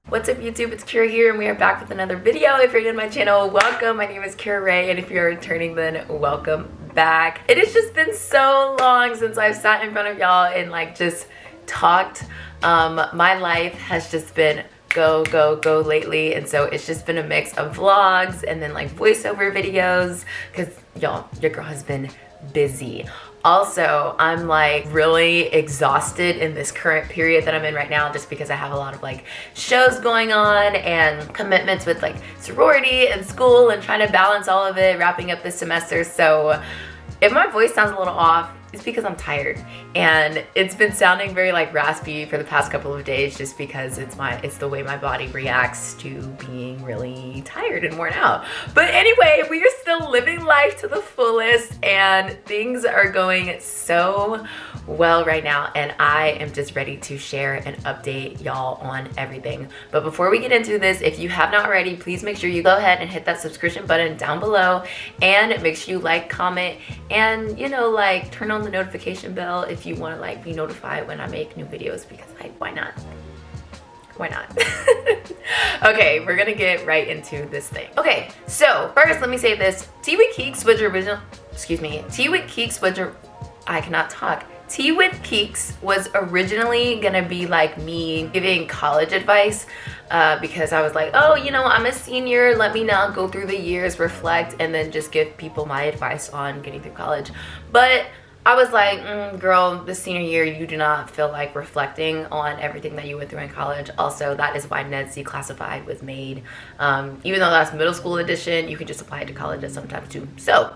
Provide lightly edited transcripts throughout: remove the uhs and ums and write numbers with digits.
What's up YouTube, it's Kira here and we are back with another video. If you're new to my channel, welcome. My name is Kirarai, and if you're returning, then welcome back. It has just been so long since I've sat in front of y'all and just talked. My life has just been go lately, and so it's just been a mix of vlogs and then voiceover videos because y'all, your girl has been busy. Also, I'm really exhausted in this current period that I'm in right now just because I have a lot of shows going on and commitments with sorority and school and trying to balance all of it, wrapping up this semester. So if my voice sounds a little off, it's because I'm tired, and it's been sounding very raspy for the past couple of days just because it's the way my body reacts to being really tired and worn out. But anyway, we are still living life to the fullest and things are going so well right now, and I am just ready to share and update y'all on everything. But before we get into this, if you have not already, please make sure you go ahead and hit that subscription button down below, and make sure you comment, and turn on the notification bell if you want to be notified when I make new videos, because why not? Okay, we're gonna get right into this thing. Okay, so first let me say this. Tea with KEEKS was originally gonna be me giving college advice because I was oh, I'm a senior, let me now go through the years, reflect, and then just give people my advice on getting through college. But I was girl, this senior year, you do not feel like reflecting on everything that you went through in college. Also, that is why NEDC Classified was made. Even though that's middle school edition, you can just apply it to colleges sometimes too. So,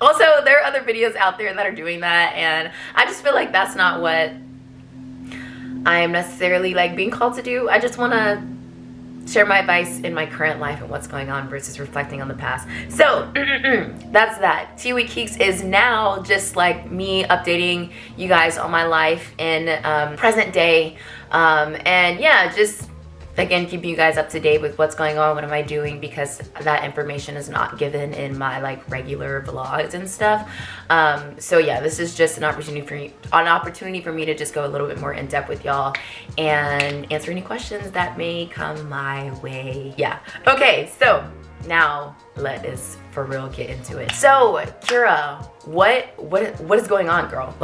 also, there are other videos out there that are doing that, and I just feel like that's not what I am necessarily being called to do. I just want to share my advice in my current life and what's going on versus reflecting on the past. So that's that. Tea with KEEKS is now just me updating you guys on my life in present day, and yeah, just again keeping you guys up to date with what's going on, what am I doing, because that information is not given in my regular vlogs and stuff. So yeah, this is just an opportunity for me to just go a little bit more in depth with y'all and answer any questions that may come my way. Yeah, okay, so now let us for real get into it. So Kira, what is going on, girl?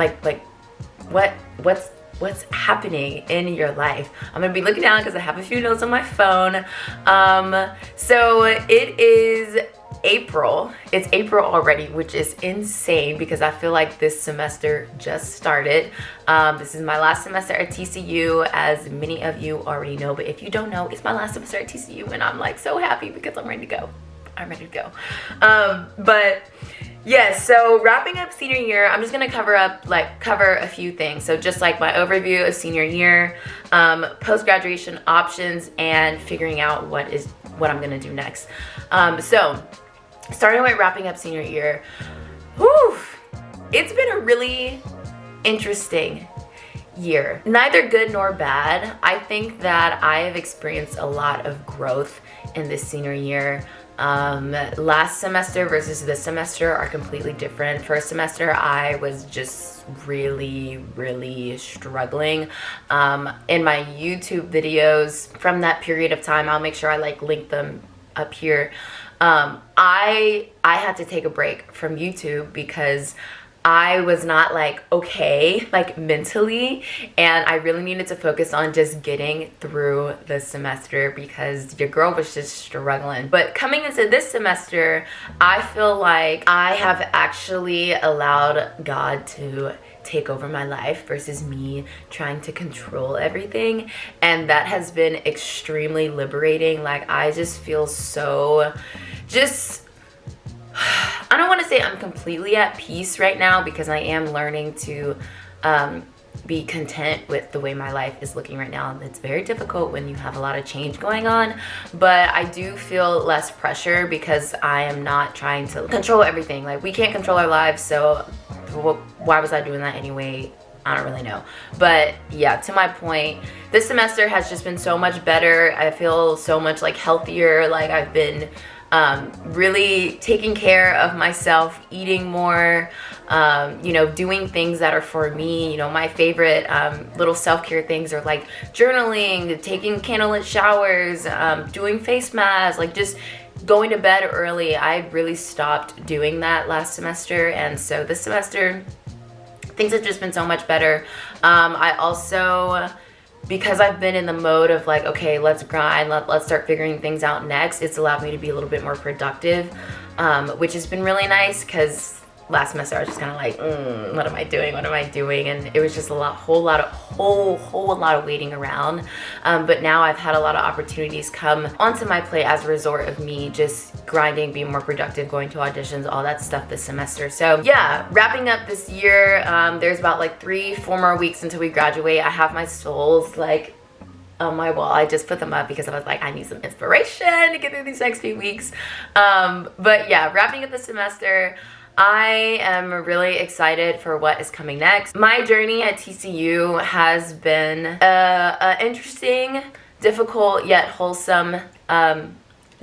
What's happening in your life? I'm gonna be looking down because I have a few notes on my phone. So it is April. It's April already, which is insane because I feel like this semester just started. This is my last semester at TCU, as many of you already know, but if you don't know, it's my last semester at TCU, and I'm so happy because I'm ready to go. But yes, so wrapping up senior year, I'm just gonna cover a few things. So just my overview of senior year, post-graduation options, and figuring out what I'm gonna do next. So starting with wrapping up senior year, whew, it's been a really interesting year. Neither good nor bad. I think that I have experienced a lot of growth in this senior year. Last semester versus this semester are completely different. First semester, I was just really struggling. In my YouTube videos from that period of time, I'll make sure I link them up here. I had to take a break from YouTube because I was not okay mentally, and I really needed to focus on just getting through the semester because your girl was just struggling. But coming into this semester, I feel like I have actually allowed God to take over my life versus me trying to control everything, and that has been extremely liberating. I just feel so I don't want to say I'm completely at peace right now because I am learning to be content with the way my life is looking right now. It's very difficult when you have a lot of change going on, but I do feel less pressure because I am not trying to control everything. We can't control our lives, so why was I doing that anyway? I don't really know. But yeah, to my point, this semester has just been so much better. I feel so much healthier. I've been really taking care of myself, eating more, you know, doing things that are for me. You know, my favorite little self-care things are like journaling, taking candlelit showers, doing face masks, like just going to bed early. I really stopped doing that last semester, and so this semester things have just been so much better. I also, because I've been in the mode of like, okay, let's grind, let's start figuring things out next, it's allowed me to be a little bit more productive, which has been really nice, because last semester I was just kind of like, what am I doing? And it was just a whole lot of waiting around. But now I've had a lot of opportunities come onto my plate as a result of me just grinding, being more productive, going to auditions, all that stuff this semester. So yeah, wrapping up this year, there's about like 3-4 more weeks until we graduate. I have my souls like on my wall. I just put them up because I was like, I need some inspiration to get through these next few weeks. But yeah, wrapping up the semester, I am really excited for what is coming next. My journey at TCU has been an interesting, difficult, yet wholesome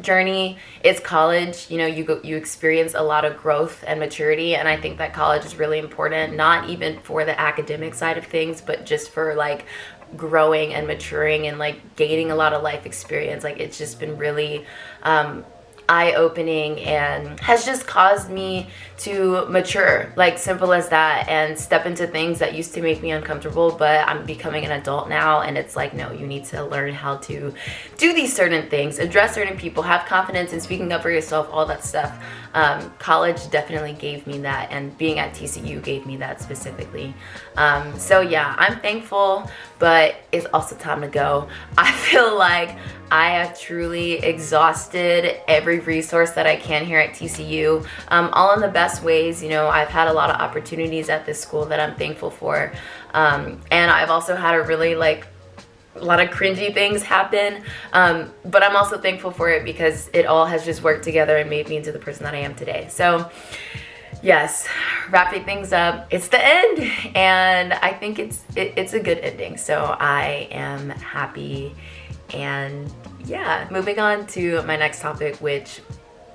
journey. It's college. You know, you experience a lot of growth and maturity, and I think that college is really important, not even for the academic side of things, but just for like growing and maturing and like gaining a lot of life experience. Like, it's just been really eye-opening and has just caused me to mature, like simple as that, and step into things that used to make me uncomfortable, but I'm becoming an adult now, and it's like, no, you need to learn how to do these certain things, address certain people, have confidence in speaking up for yourself, all that stuff. College definitely gave me that, and being at TCU gave me that specifically. So yeah, I'm thankful, but it's also time to go. I feel like I have truly exhausted every resource that I can here at TCU, all in the best ways. You know, I've had a lot of opportunities at this school that I'm thankful for, and I've also had a lot of cringy things happen, but I'm also thankful for it because it all has just worked together and made me into the person that I am today. So yes, wrapping things up, it's the end, and I think it's a good ending, so I am happy. And yeah, moving on to my next topic, which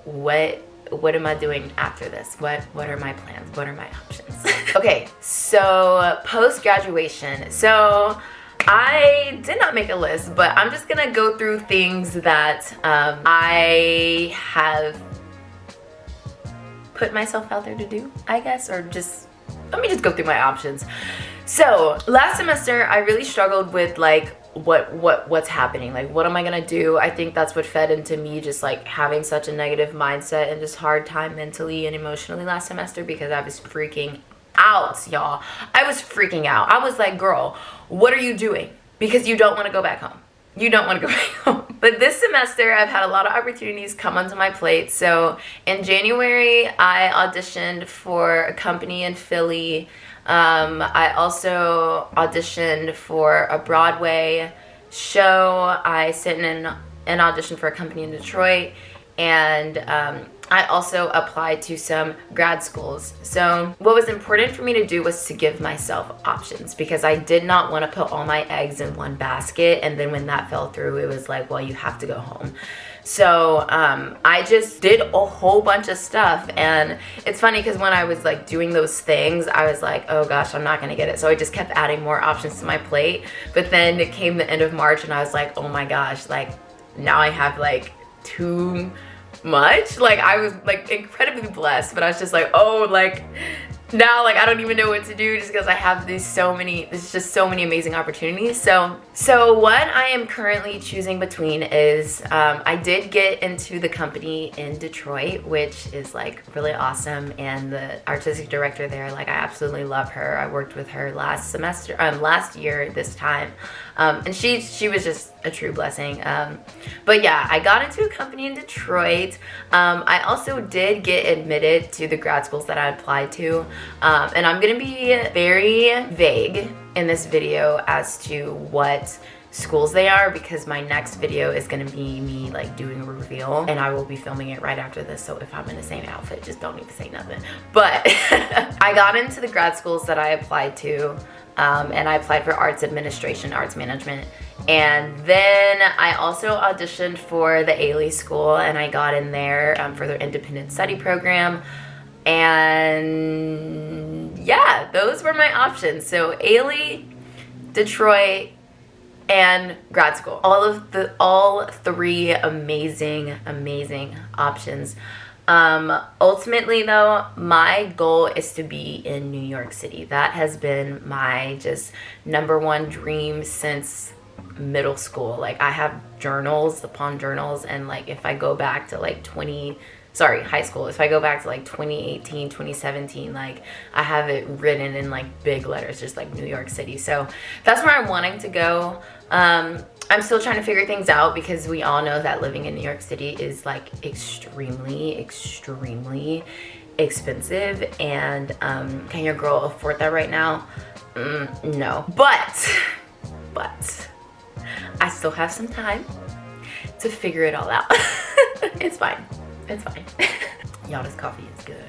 what am I doing after this? What are my plans? What are my options? Okay, so post-graduation. So I did not make a list, but I'm just gonna go through things that I have put myself out there to do, I guess, or just, let me just go through my options. So last semester I really struggled with like what's happening, like what am I gonna do? I think that's what fed into me just like having such a negative mindset and just hard time mentally and emotionally last semester, because I was freaking out, y'all. I was freaking out. I was like, girl, what are you doing? Because you don't want to go back home. You don't want to go back home. But this semester, I've had a lot of opportunities come onto my plate. So in January, I auditioned for a company in Philly. I also auditioned for a Broadway show. I sent in an audition for a company in Detroit. And I also applied to some grad schools. So what was important for me to do was to give myself options, because I did not want to put all my eggs in one basket, and then when that fell through, it was like, well, you have to go home. So I just did a whole bunch of stuff, and it's funny because when I was like doing those things, I was like, oh gosh, I'm not gonna get it. So I just kept adding more options to my plate. But then it came the end of March, and I was like, oh my gosh, like now I have like too much. Like I was like incredibly blessed, but I was just like, oh, like now like I don't even know what to do, just because I have there's just so many amazing opportunities. So what I am currently choosing between is I did get into the company in Detroit, which is like really awesome, and the artistic director there, like I absolutely love her. I worked with her last year this time, and she was just a true blessing. But yeah, I got into a company in Detroit. I also did get admitted to the grad schools that I applied to. And I'm gonna be very vague in this video as to what schools they are, because my next video is gonna be me like doing a reveal, and I will be filming it right after this. So if I'm in the same outfit, just don't need to say nothing. But I got into the grad schools that I applied to, and I applied for arts administration, arts management, And then I also auditioned for the Ailey School, and I got in there for their independent study program. And yeah, those were my options. So Ailey, Detroit, and grad school. All three amazing options. Ultimately though, my goal is to be in New York City. That has been my just #1 dream since middle school. Like, I have journals upon journals, and like if I go back to like high school, if I go back to like 2018, 2017, like I have it written in like big letters, just like New York City. So that's where I'm wanting to go. I'm still trying to figure things out, because we all know that living in New York City is like extremely expensive. And can your girl afford that right now? No, but I still have some time to figure it all out. It's fine. Y'all, this coffee is good.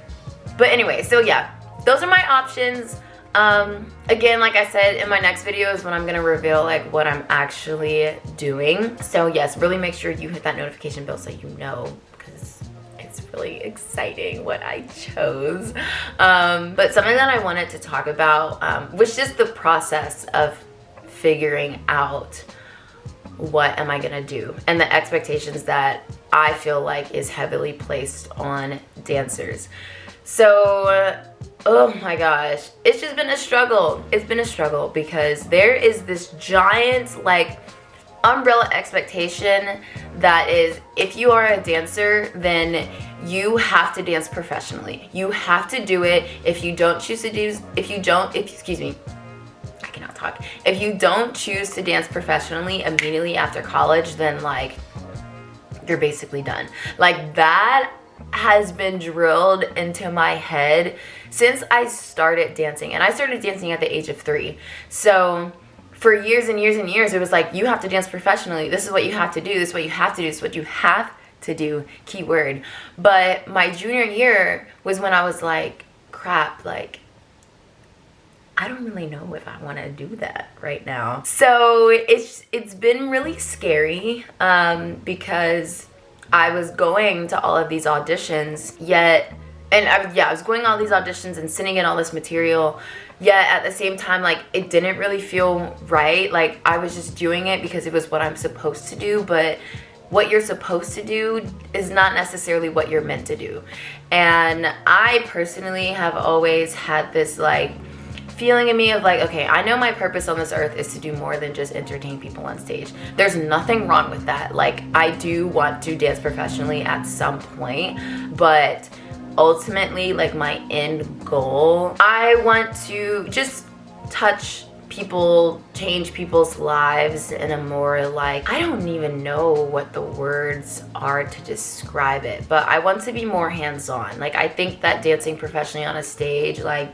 But anyway, so yeah, those are my options. Again, like I said, in my next video is when I'm gonna reveal like what I'm actually doing. So yes, really make sure you hit that notification bell so you know, because it's really exciting what I chose. But something that I wanted to talk about was just the process of figuring out what am I gonna do, and the expectations that I feel like is heavily placed on dancers. So oh my gosh, it's just been a struggle. It's been a struggle, because there is this giant like umbrella expectation that is, if you are a dancer, then you have to dance professionally. You have to do it. If you don't choose to do, excuse me, I cannot talk. If you don't choose to dance professionally immediately after college, then like you're basically done. Like, that has been drilled into my head since I started dancing. And I started dancing at the age of 3. So for years and years and years, it was like, you have to dance professionally. This is what you have to do. This is what you have to do. This is what you have to do. Keyword. But my junior year was when I was like, crap, like, I don't really know if I want to do that right now. So it's been really scary, because I was going to all of these auditions, I was going all these auditions and sending in all this material, yet at the same time, like, it didn't really feel right. Like, I was just doing it because it was what I'm supposed to do, but what you're supposed to do is not necessarily what you're meant to do. And I personally have always had this like feeling in me of like, okay, I know my purpose on this earth is to do more than just entertain people on stage. There's nothing wrong with that. Like, I do want to dance professionally at some point, but ultimately, like, my end goal, I want to just touch people, change people's lives in a more like, I don't even know what the words are to describe it, but I want to be more hands-on. Like, I think that dancing professionally on a stage, like,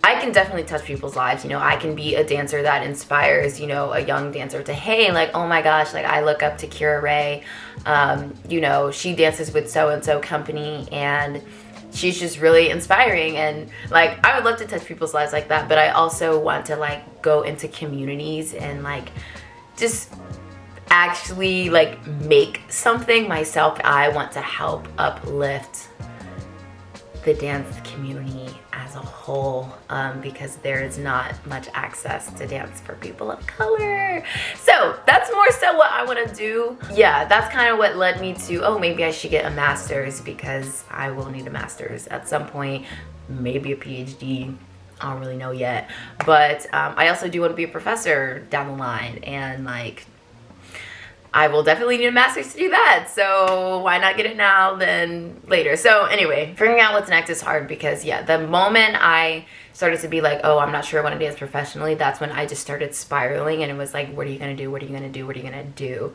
I can definitely touch people's lives. You know, I can be a dancer that inspires, you know, a young dancer to, hey, like, oh my gosh, like, I look up to Kirarai. You know, she dances with so-and-so company, and she's just really inspiring. And like, I would love to touch people's lives like that, but I also want to like go into communities and like just actually like make something myself. I want to help uplift the dance community as a whole, because there is not much access to dance for people of color. So that's more so what I want to do. Yeah, that's kind of what led me to, oh, maybe I should get a master's, because I will need a master's at some point, maybe a PhD. I don't really know yet, but I also do want to be a professor down the line, and like, I will definitely need a master's to do that. So why not get it now than later? So anyway, figuring out what's next is hard, because yeah, the moment I started to be like, oh, I'm not sure I want to dance professionally, that's when I just started spiraling, and it was like, what are you gonna do? What are you gonna do? What are you gonna do?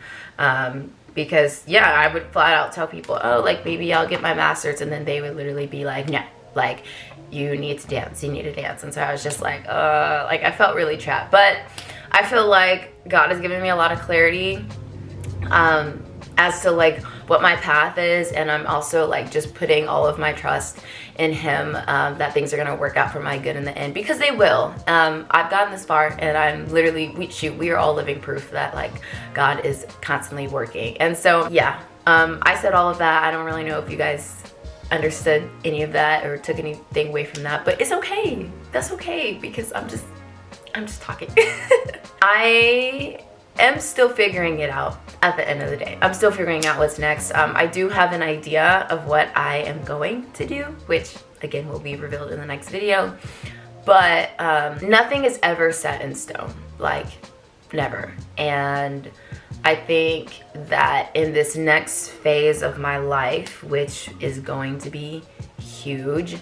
Because yeah, I would flat out tell people, oh, like, maybe I'll get my master's, and then they would literally be like, no, like, you need to dance, you need to dance. And so I was just like I felt really trapped. But I feel like God has given me a lot of clarity as to like what my path is, and I'm also like just putting all of my trust in him, that things are gonna work out for my good in the end, because they will. I've gotten this far, and I'm literally, we are all living proof that like God is constantly working. And so yeah, I said all of that. I don't really know if you guys understood any of that or took anything away from that, but it's okay. That's okay, because I'm just talking. I am still figuring it out at the end of the day. I'm still figuring out what's next. I do have an idea of what I am going to do, which again will be revealed in the next video, but nothing is ever set in stone, like never. And I think that in this next phase of my life, which is going to be huge,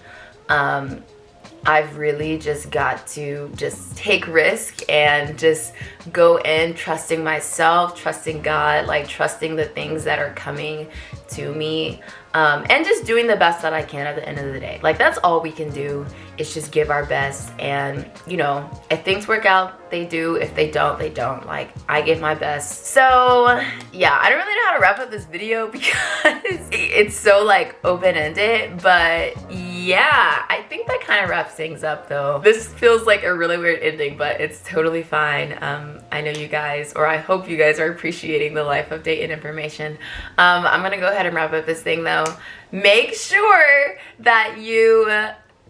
I've really just got to just take risk and just go in trusting myself, trusting God, like trusting the things that are coming to me, and just doing the best that I can at the end of the day. Like that's all we can do, is just give our best. And you know, if things work out, they do. If they don't, they don't. Like I give my best. So yeah, I don't really know how to wrap up this video because it's so like open-ended, but yeah, I think that kind of wraps things up though. This feels like a really weird ending, but it's totally fine. I know you guys, or I hope you guys are appreciating the life update and information. I'm gonna go ahead and wrap up this thing though. Make sure that you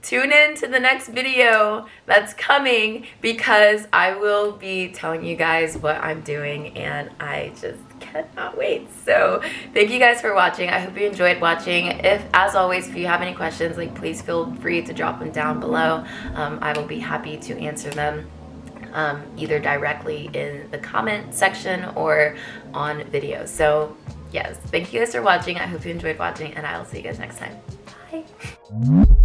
tune in to the next video that's coming, because I will be telling you guys what I'm doing, and I just cannot wait. So thank you guys for watching. I hope you enjoyed watching. If, as always, if you have any questions, like please feel free to drop them down below. I will be happy to answer them, either directly in the comment section or on video. So yes, thank you guys for watching. I hope you enjoyed watching, and I'll see you guys next time. Bye.